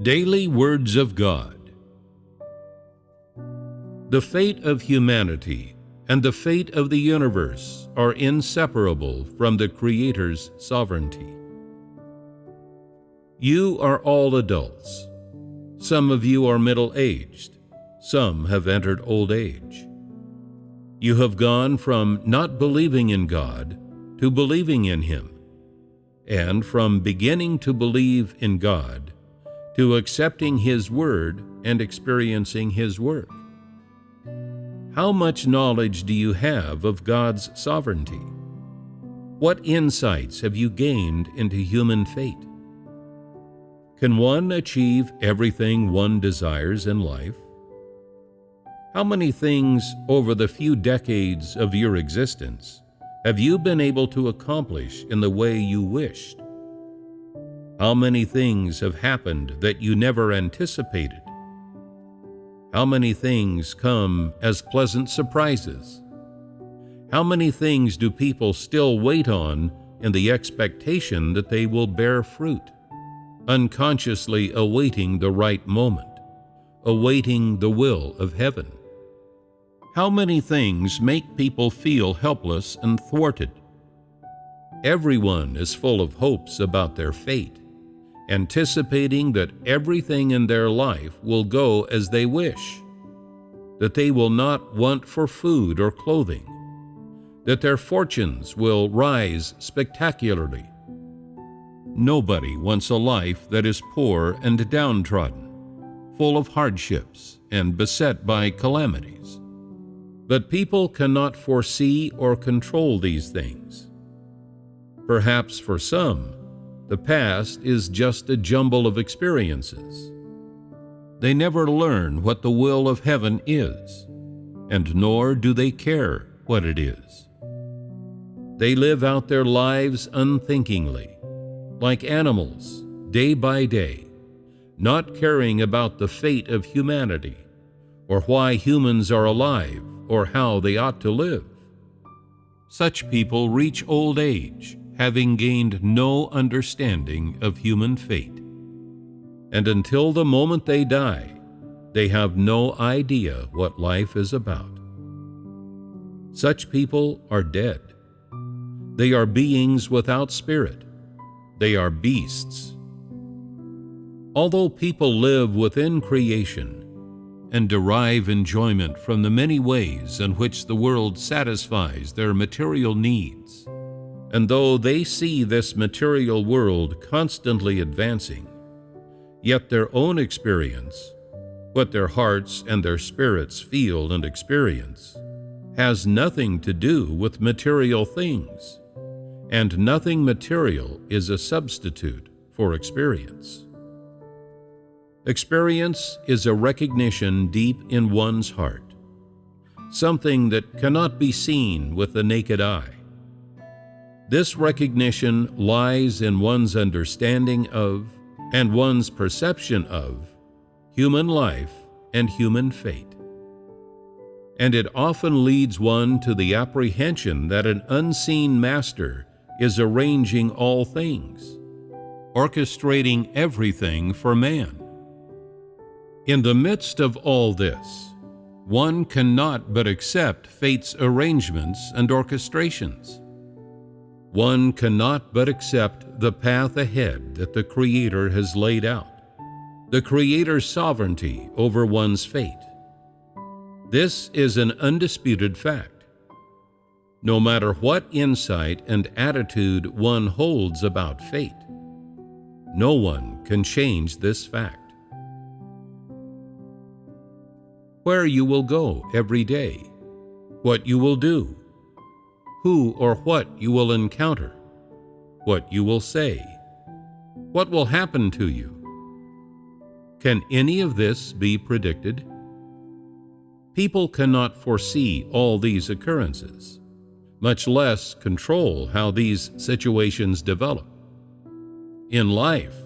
Daily Words of God. The fate of humanity and the fate of the universe are inseparable from the Creator's sovereignty. You are all adults. Some of you are middle-aged. Some have entered old age. You have gone from not believing in God to believing in Him, and from beginning to believe in God to accepting His Word and experiencing His work. How much knowledge do you have of God's sovereignty? What insights have you gained into human fate? Can one achieve everything one desires in life? How many things over the few decades of your existence have you been able to accomplish in the way you wished? How many things have happened that you never anticipated? How many things come as pleasant surprises? How many things do people still wait on in the expectation that they will bear fruit, unconsciously awaiting the right moment, awaiting the will of heaven? How many things make people feel helpless and thwarted? Everyone is full of hopes about their fate, anticipating that everything in their life will go as they wish, that they will not want for food or clothing, that their fortunes will rise spectacularly. Nobody wants a life that is poor and downtrodden, full of hardships and beset by calamities. But people cannot foresee or control these things. Perhaps for some, the past is just a jumble of experiences. They never learn what the will of heaven is, and nor do they care what it is. They live out their lives unthinkingly, like animals, day by day, not caring about the fate of humanity, or why humans are alive, or how they ought to live. Such people reach old age, having gained no understanding of human fate. And until the moment they die, they have no idea what life is about. Such people are dead. They are beings without spirit. They are beasts. Although people live within creation and derive enjoyment from the many ways in which the world satisfies their material needs, and though they see this material world constantly advancing, yet their own experience, what their hearts and their spirits feel and experience, has nothing to do with material things, and nothing material is a substitute for experience. Experience is a recognition deep in one's heart, something that cannot be seen with the naked eye. This recognition lies in one's understanding of, and one's perception of, human life and human fate. And it often leads one to the apprehension that an unseen master is arranging all things, orchestrating everything for man. In the midst of all this, one cannot but accept fate's arrangements and orchestrations. One cannot but accept the path ahead that the Creator has laid out, the Creator's sovereignty over one's fate. This is an undisputed fact. No matter what insight and attitude one holds about fate, no one can change this fact. Where you will go every day, what you will do, who or what you will encounter, what you will say, what will happen to you. Can any of this be predicted? People cannot foresee all these occurrences, much less control how these situations develop. In life,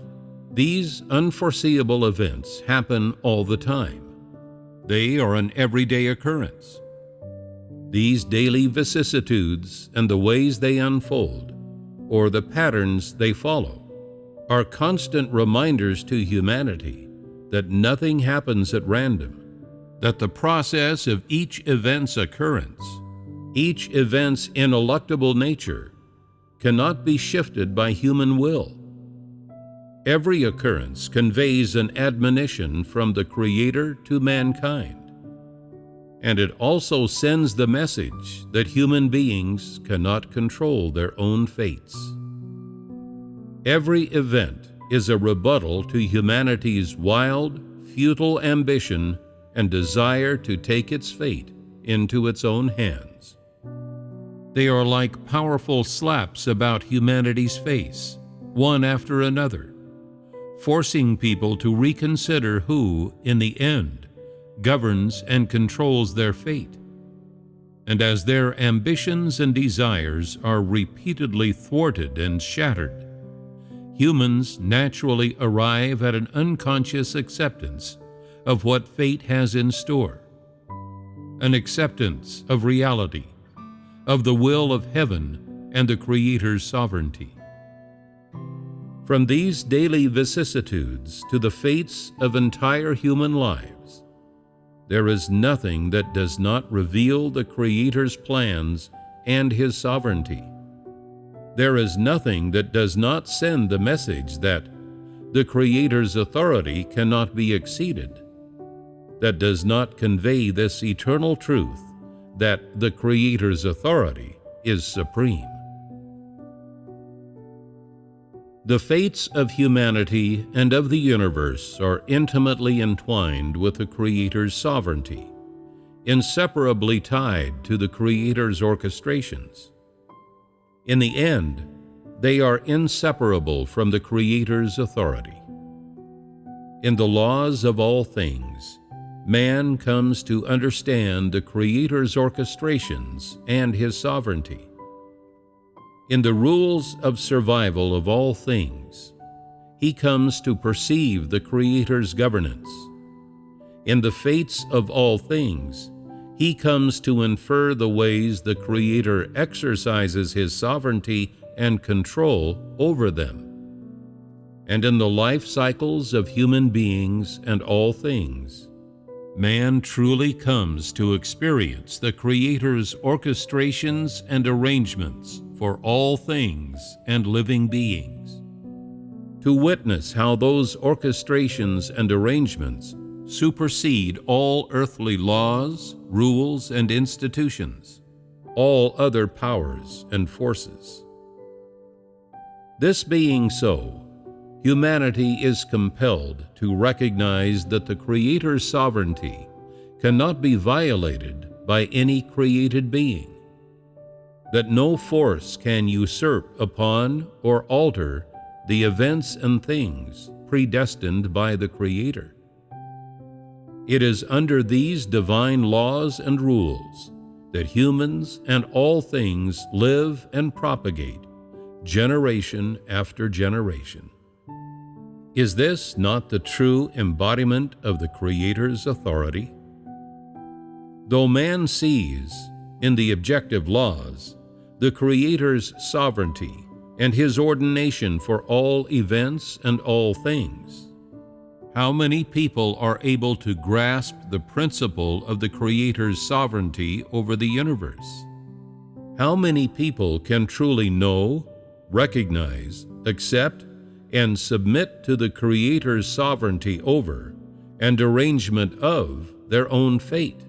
these unforeseeable events happen all the time. They are an everyday occurrence. These daily vicissitudes and the ways they unfold, or the patterns they follow, are constant reminders to humanity that nothing happens at random, that the process of each event's occurrence, each event's ineluctable nature, cannot be shifted by human will. Every occurrence conveys an admonition from the Creator to mankind, and it also sends the message that human beings cannot control their own fates. Every event is a rebuttal to humanity's wild, futile ambition and desire to take its fate into its own hands. They are like powerful slaps about humanity's face, one after another, forcing people to reconsider who, in the end, governs and controls their fate. And as their ambitions and desires are repeatedly thwarted and shattered, humans naturally arrive at an unconscious acceptance of what fate has in store, an acceptance of reality, of the will of heaven and the Creator's sovereignty. From these daily vicissitudes to the fates of entire human lives, there is nothing that does not reveal the Creator's plans and His sovereignty. There is nothing that does not send the message that the Creator's authority cannot be exceeded, that does not convey this eternal truth that the Creator's authority is supreme. The fates of humanity and of the universe are intimately entwined with the Creator's sovereignty, inseparably tied to the Creator's orchestrations. In the end, they are inseparable from the Creator's authority. In the laws of all things, man comes to understand the Creator's orchestrations and His sovereignty. In the rules of survival of all things, he comes to perceive the Creator's governance. In the fates of all things, he comes to infer the ways the Creator exercises His sovereignty and control over them. And in the life cycles of human beings and all things, man truly comes to experience the Creator's orchestrations and arrangements for all things and living beings, to witness how those orchestrations and arrangements supersede all earthly laws, rules, and institutions, all other powers and forces. This being so, humanity is compelled to recognize that the Creator's sovereignty cannot be violated by any created being, that no force can usurp upon or alter the events and things predestined by the Creator. It is under these divine laws and rules that humans and all things live and propagate, generation after generation. Is this not the true embodiment of the Creator's authority? Though man sees, in the objective laws, the Creator's sovereignty and His ordination for all events and all things, how many people are able to grasp the principle of the Creator's sovereignty over the universe? How many people can truly know, recognize, accept, and submit to the Creator's sovereignty over and arrangement of their own fate?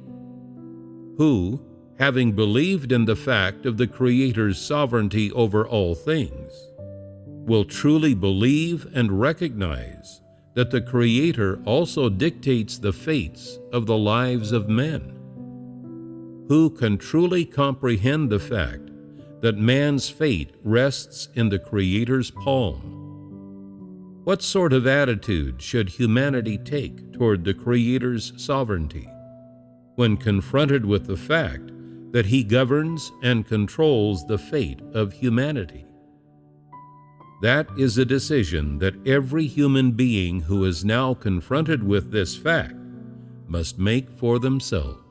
Who, having believed in the fact of the Creator's sovereignty over all things, will truly believe and recognize that the Creator also dictates the fates of the lives of men? Who can truly comprehend the fact that man's fate rests in the Creator's palm? What sort of attitude should humanity take toward the Creator's sovereignty when confronted with the fact that He governs and controls the fate of humanity? That is a decision that every human being who is now confronted with this fact must make for themselves.